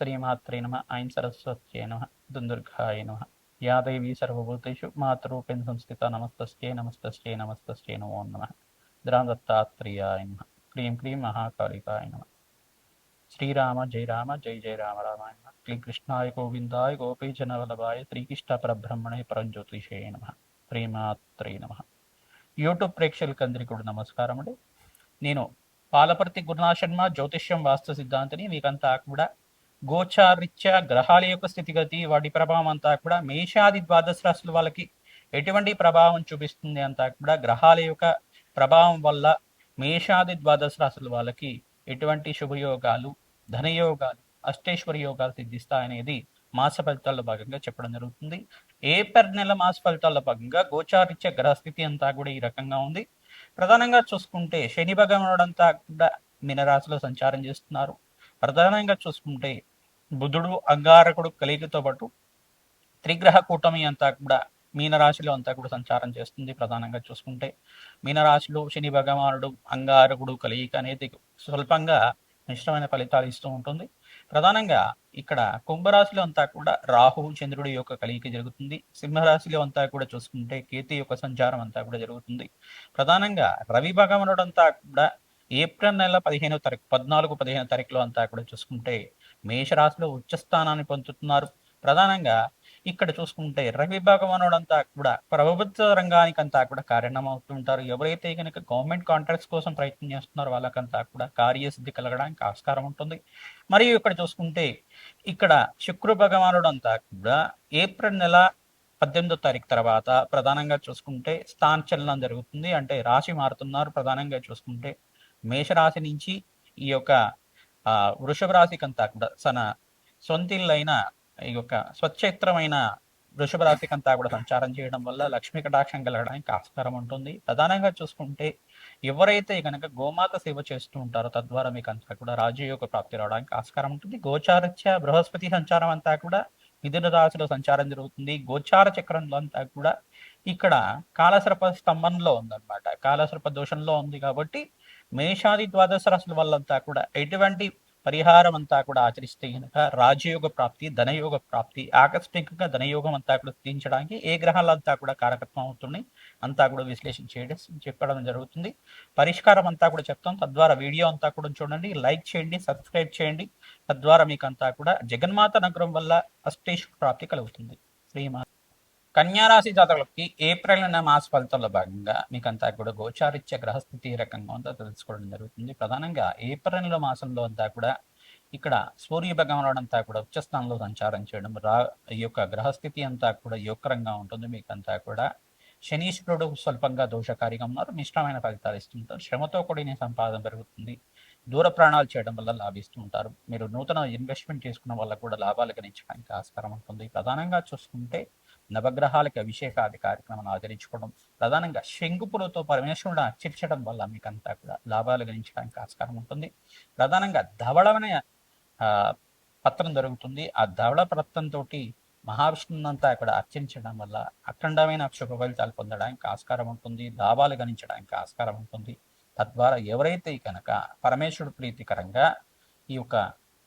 శ్రీమాత్రే నమ. ఐం సరస్వత్యై నమ. దుందుర్గాయ నమ. యా దేవీ సర్వభూతేషు మాతరూపేణ సంస్థిత నమస్తస్యై నమస్తస్యై నమస్తస్యై నమో నమః. దత్తాత్రేయాయ నమ. క్లీం క్లీం మహాకాళికాయ నమ. శ్రీరామ జయ రామ జయ జయ రామ రామాయ నమ. క్లీం కృష్ణాయ గోవిందాయ గోపీజనవల్లభాయ శ్రీకృష్ణ పరబ్రహ్మణే పరంజ్యోతిషే నమ. శ్రీమాత్రే నమ. యూట్యూబ్ ప్రేక్షకులకు అందరికీ కూడా నమస్కారం అండి. నేను పాలపర్తి గురునాథ్ శర్మ, జ్యోతిష్యం వాస్తు సిద్ధాంతిని. మీకంతా కూడా గోచారీత్యా గ్రహాల యొక్క స్థితిగతి, వాటి ప్రభావం అంతా కూడా మేషాది ద్వాదశ రాశుల వాళ్ళకి ఎటువంటి ప్రభావం చూపిస్తుంది అంతా కూడా, గ్రహాల యొక్క ప్రభావం వల్ల మేషాది ద్వాదశ రాశుల వాళ్ళకి ఎటువంటి శుభయోగాలు, ధనయోగాలు, అష్టైశ్వర్య యోగాలు సిద్ధిస్తాయనేది మాస ఫలితాల్లో భాగంగా చెప్పడం జరుగుతుంది. ఏప్రిల్ నెల మాస ఫలితాల్లో భాగంగా గోచారీత్యా గ్రహస్థితి అంతా కూడా ఈ రకంగా ఉంది. ప్రధానంగా చూసుకుంటే శని భగవానుడు అంతా కూడా మీనరాశిలో సంచారం చేస్తున్నారు. ప్రధానంగా చూసుకుంటే బుధుడు అంగారకుడు కలిగితో పాటు త్రిగ్రహ కూటమి అంతా కూడా మీనరాశిలో అంతా కూడా సంచారం చేస్తుంది. ప్రధానంగా చూసుకుంటే మీనరాశిలో శని భగవానుడు అంగారకుడు కలియిక అనేది స్వల్పంగా మిశ్రమైన ఫలితాలు ఇస్తూ ఉంటుంది. ప్రధానంగా ఇక్కడ కుంభరాశిలో అంతా కూడా రాహు చంద్రుడి యొక్క కలియిక జరుగుతుంది. సింహరాశిలో అంతా కూడా చూసుకుంటే కేతు యొక్క సంచారం అంతా కూడా జరుగుతుంది. ప్రధానంగా రవి భగవానుడు అంతా కూడా ఏప్రిల్ నెల 15వ తారీఖు 14-15 తారీఖులో అంతా కూడా చూసుకుంటే మేషరాశిలో ఉచ్చస్థానాన్ని పొందుతున్నారు. ప్రధానంగా ఇక్కడ చూసుకుంటే రవి భగవానుడు అంతా కూడా ప్రభుత్వ రంగానికి అంతా కూడా కారణమవుతుంటారు. ఎవరైతే కనుక గవర్నమెంట్ కాంట్రాక్ట్స్ కోసం ప్రయత్నం చేస్తున్నారో వాళ్ళకంతా కూడా కార్యసిద్ధి కలగడానికి ఆస్కారం ఉంటుంది. మరియు ఇక్కడ చూసుకుంటే ఇక్కడ శుక్ర భగవానుడు అంతా కూడా ఏప్రిల్ నెల 18వ తారీఖు తర్వాత ప్రధానంగా చూసుకుంటే స్థానచలనం జరుగుతుంది. అంటే రాశి మారుతున్నారు. ప్రధానంగా చూసుకుంటే మేషరాశి నుంచి ఈ యొక్క వృషభ రాశికి అంతా కూడా తన సొంతిల్లైన ఈ యొక్క స్వచ్ఛేత్రమైన వృషభ రాశికి అంతా కూడా సంచారం చేయడం వల్ల లక్ష్మీ కటాక్షం కలగడానికి ఆస్కారం ఉంటుంది. ప్రధానంగా చూసుకుంటే ఎవరైతే కనుక గోమాత సేవ చేస్తూ ఉంటారో తద్వారా మీకు అంతా కూడా రాజయోగ ప్రాప్తి రావడానికి ఆస్కారం ఉంటుంది. గోచారత్య బృహస్పతి సంచారం అంతా కూడా మిథున రాశిలో సంచారం జరుగుతుంది. గోచార చక్రంలో అంతా కూడా ఇక్కడ కాలసర్ప స్తంభంలో ఉందన్నమాట. కాలసర్ప దోషంలో ఉంది కాబట్టి మేషాది ద్వాదశ రాశుల వాళ్ళంతా కూడా ఎటువంటి పరిహారం అంతా కూడా ఆచరిస్తే కనుక రాజయోగ ప్రాప్తి, ధనయోగ ప్రాప్తి, ఆకస్మికంగా ధనయోగం అంతా కూడా సిద్ధించడానికి ఏ గ్రహాలంతా కూడా కారకత్వం అవుతుంది అంతా కూడా విశ్లేషణ చెప్పడం జరుగుతుంది. పరిష్కారం అంతా కూడా చెప్తాం. తద్వారా వీడియో అంతా కూడా చూడండి, లైక్ చేయండి, సబ్స్క్రైబ్ చేయండి. తద్వారా మీకు అంతా కూడా జగన్మాత అనుగ్రహం వల్ల అష్టైశ్వర్య ప్రాప్తి కలుగుతుంది. శ్రీమా కన్యారాశి జాతకులకి ఏప్రిల్ నెల మాస ఫలితాల్లో భాగంగా మీకు అంతా కూడా గోచారిత్య గ్రహస్థితి ఏ రకంగా ఉందో తెలుసుకోవడం జరుగుతుంది. ప్రధానంగా ఏప్రిల్ నెల మాసంలో అంతా కూడా ఇక్కడ సూర్య భగవానుడు అంతా కూడా ఉచ్చస్థానంలో సంచారం చేయడం, ఈ యొక్క గ్రహస్థితి అంతా కూడా యోగకరంగా ఉంటుంది. మీకు అంతా కూడా శనీశ్వరుడు స్వల్పంగా దోషకారిగా ఉన్నారు. మిశ్రమైన ఫలితాలు ఇస్తుంటారు. శ్రమతో కూడిన సంపాదన పెరుగుతుంది. దూర ప్రాణాలు చేయడం వల్ల లాభిస్తూ ఉంటారు. మీరు నూతన ఇన్వెస్ట్మెంట్ చేసుకున్న వల్ల కూడా లాభాలు గణించడానికి ఆస్కారం ఉంటుంది. ప్రధానంగా చూసుకుంటే నవగ్రహాలకి అభిషేకాది కార్యక్రమాలు ఆచరించుకోవడం, ప్రధానంగా శంకుపులతో పరమేశ్వరుడు అర్చించడం వల్ల మీకు అంతా కూడా లాభాలు గణించడానికి ఆస్కారం ఉంటుంది. ప్రధానంగా ధవళమైన పత్రం దొరుకుతుంది. ఆ ధవళ పత్రంతో మహావిష్ణునంతా ఇక్కడ అర్చించడం వల్ల అఖండమైన శుభ ఫలితాలు పొందడానికి ఆస్కారం ఉంటుంది. లాభాలు గణించడానికి ఆస్కారం ఉంటుంది. తద్వారా ఎవరైతే కనుక పరమేశ్వరుడు ప్రీతికరంగా ఈ యొక్క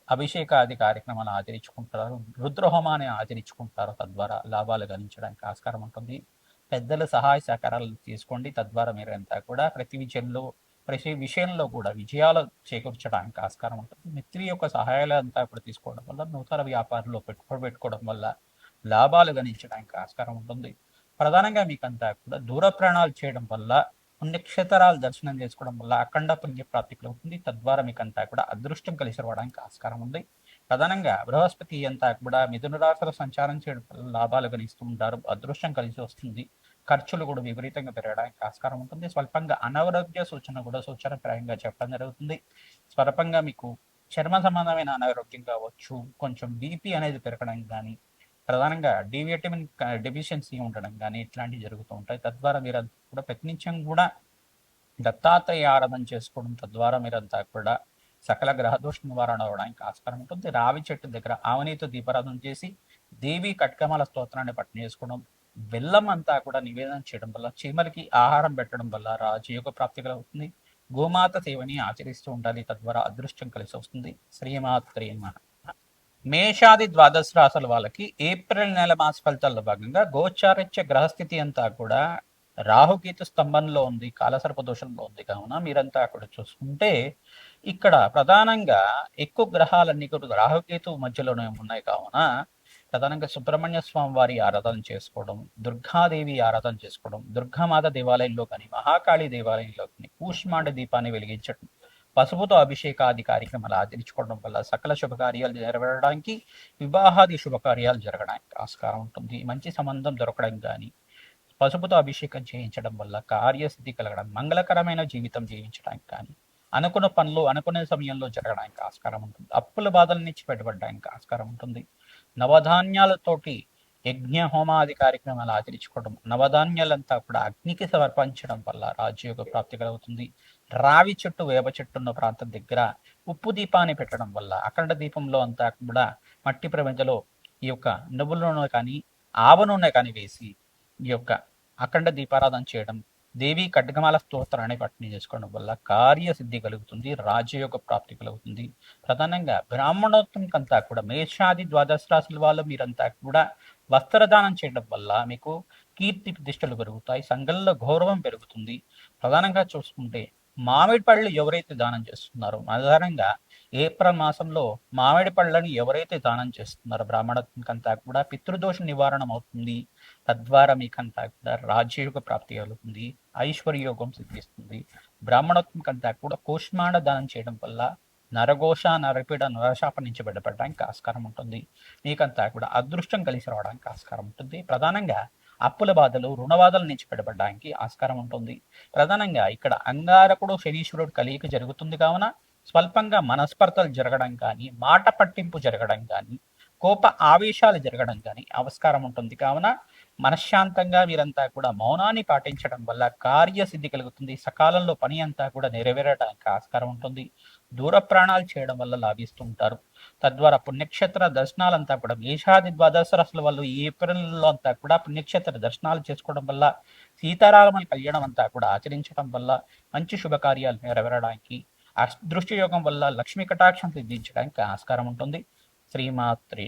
అభిషేకాది కార్యక్రమాలు ఆచరించుకుంటారు, రుద్రహోమాన్ని ఆచరించుకుంటారో తద్వారా లాభాలు గణించడానికి ఆస్కారం ఉంటుంది. పెద్దల సహాయ సహకారాలు తీసుకోండి. తద్వారా మీరు అంతా కూడా ప్రతి విషయంలో కూడా విజయాలు చేకూర్చడానికి ఆస్కారం ఉంటుంది. మిత్రి యొక్క సహాయాలు అంతా కూడా తీసుకోవడం వల్ల నూతన వ్యాపారంలో పెట్టుకోవడం వల్ల లాభాలు గణించడానికి ఆస్కారం ఉంటుంది. ప్రధానంగా మీకంతా కూడా దూర ప్రయాణాలు చేయడం వల్ల, పుణ్యక్షేత్రాలు దర్శనం చేసుకోవడం వల్ల అఖండ పుణ్య ప్రాప్తి కలుగుతుంది. తద్వారా మీకంతా కూడా అదృష్టం కలిసి రావడానికి ఆస్కారం ఉంది. ప్రధానంగా బృహస్పతి అంతా కూడా మిథున రాశిలో సంచారం చేయడం వల్ల లాభాలు గణిస్తూ ఉంటారు. అదృష్టం కలిసి వస్తుంది. ఖర్చులు కూడా విపరీతంగా పెరగడానికి ఆస్కారం ఉంటుంది. స్వల్పంగా అనారోగ్య సూచన కూడా సూచనప్రాయంగా చెప్పడం జరుగుతుంది. స్వల్పంగా మీకు చర్మ సంబంధమైన అనారోగ్యం కావచ్చు, కొంచెం బీపీ అనేది పెరగడం కానీ, ప్రధానంగా డి విటమిన్ డెఫిషియన్సీ ఉండడం కానీ ఇట్లాంటివి జరుగుతూ ఉంటాయి. తద్వారా మీరు కూడా ప్రతినిత్యం కూడా దత్తాత్రేయ ఆరాధన చేసుకోవడం తద్వారా మీరంతా కూడా సకల గ్రహదోష నివారణ అవడానికి ఆస్కారం ఉంటుంది. రావి చెట్టు దగ్గర ఆవనీతో దీపారాధన చేసి దేవి కట్కమాల స్తోత్రాన్ని పట్టణ చేసుకోవడం, బెల్లం అంతా కూడా నివేదన చేయడం వల్ల, చీమలకి ఆహారం పెట్టడం వల్ల రాజయోగ ప్రాప్తి కలుగుతుంది. గోమాత సేవని ఆచరిస్తూ ఉండాలి. తద్వారా అదృష్టం కలిసి వస్తుంది. శ్రీమాత్రే నమః. మేషాది ద్వాదశ రాశుల వాళ్ళకి ఏప్రిల్ నెల మాస ఫలితాల్లో భాగంగా గోచారిత్య గ్రహస్థితి అంతా కూడా రాహుకేతు స్తంభంలో ఉంది, కాలసర్ప దోషంలో ఉంది. కావున మీరంతా కూడా చూసుకుంటే ఇక్కడ ప్రధానంగా ఎక్కువ గ్రహాలన్నీ కూడా రాహుకేతు మధ్యలోనే ఉన్నాయి. కావున ప్రధానంగా సుబ్రహ్మణ్య స్వామి వారి ఆరాధన చేసుకోవడం, దుర్గాదేవి ఆరాధన చేసుకోవడం, దుర్గామాత దేవాలయంలో కానీ మహాకాళి దేవాలయంలో కానీ కూష్మాండ దీపాన్ని వెలిగించడం, పసుపుతో అభిషేకాది కార్యక్రమాలు ఆచరించుకోవడం వల్ల సకల శుభకార్యాలు నెరవేరడానికి, వివాహాది శుభకార్యాలు జరగడానికి ఆస్కారం ఉంటుంది. మంచి సంబంధం దొరకడం కానీ, పసుపుతో అభిషేకం చేయించడం వల్ల కార్యసిద్ధి కలగడం, మంగళకరమైన జీవితం జీవించడానికి కానీ, అనుకున్న పనులు అనుకునే సమయంలో జరగడానికి ఆస్కారం ఉంటుంది. అప్పుల బాధల నుంచి బయటపడడానికి ఆస్కారం ఉంటుంది. నవధాన్యాలతోటి యజ్ఞ హోమాది కార్యక్రమాలు ఆచరించుకోవడం, నవధాన్యాలంతా కూడా అగ్నికి సమర్పించడం వల్ల రాజయోగ ప్రాప్తి కలుగుతుంది. రావి చెట్టు వేప చెట్టు ఉన్న ప్రాంతం దగ్గర ఉప్పు దీపాన్ని పెట్టడం వల్ల అఖండ దీపంలో అంతా కూడా మట్టి ప్రమిదలో ఈ యొక్క నువ్వుల నూనె కానీ ఆవ నూనె కానీ వేసి ఈ యొక్క అఖండ దీపారాధన చేయడం, దేవి ఖడ్గమాల స్తోత్రాన్ని పట్టిని చేసుకోవడం వల్ల కార్యసిద్ధి కలుగుతుంది, రాజయోగ ప్రాప్తి కలుగుతుంది. ప్రధానంగా బ్రాహ్మణోత్తంకంతా కూడా మేషాది ద్వాదశ రాశుల వాళ్ళు మీరంతా కూడా వస్త్రదానం చేయడం వల్ల మీకు కీర్తి ప్రతిష్టలు పెరుగుతాయి, సంఘంలో గౌరవం పెరుగుతుంది. ప్రధానంగా చూసుకుంటే మామిడి పళ్ళు ఎవరైతే దానం చేస్తున్నారో, ఆధారంగా ఏప్రిల్ మాసంలో మామిడి పళ్ళని ఎవరైతే దానం చేస్తున్నారో బ్రాహ్మణత్వంకంతా కూడా పితృదోష నివారణ అవుతుంది. తద్వారా మీకంతా కూడా రాజ్యయోగ ప్రాప్తి కలుగుతుంది, ఐశ్వర్యోగం సిద్ధిస్తుంది. బ్రాహ్మణత్వంకంతా కూడా కూష్మాండ దానం చేయడం వల్ల నరఘోష, నరపీడ, నరశాప నుంచి బయటపడడానికి ఆస్కారం ఉంటుంది. మీకంతా కూడా అదృష్టం కలిసి రావడానికి ఆస్కారం ఉంటుంది. ప్రధానంగా అప్పుల బాధలు, రుణబాధల నుంచి బయటపడడానికి ఆస్కారం ఉంటుంది. ప్రధానంగా ఇక్కడ అంగారకుడు శనీశ్వరుడు కలియిక జరుగుతుంది. కావున స్వల్పంగా మనస్పర్ధలు జరగడం కానీ, మాట పట్టింపు జరగడం కానీ, కోప ఆవేశాలు జరగడం కానీ ఆస్కారం ఉంటుంది. కావున మనశ్శాంతంగా మీరంతా కూడా మౌనాన్ని పాటించడం వల్ల కార్యసిద్ధి కలుగుతుంది. సకాలంలో పని అంతా కూడా నెరవేరడానికి ఆస్కారం ఉంటుంది. దూర ప్రయాణాలు చేయడం వల్ల లాభిస్తూ ఉంటారు. తద్వారా పుణ్యక్షేత్ర దర్శనాలంతా కూడా మేషాది ద్వాదశ రాశుల వాళ్ళు ఈ ఏప్రిల్లో అంతా కూడా పుణ్యక్షేత్ర దర్శనాలు చేసుకోవడం వల్ల, సీతారాముల కళ్యాణం అంతా కూడా ఆచరించడం వల్ల మంచి శుభకార్యాలు నెరవేరడానికి, అదృష్ట యోగం వల్ల లక్ష్మీ కటాక్షం సిద్ధించడానికి ఆస్కారం ఉంటుంది. శ్రీమాత్రి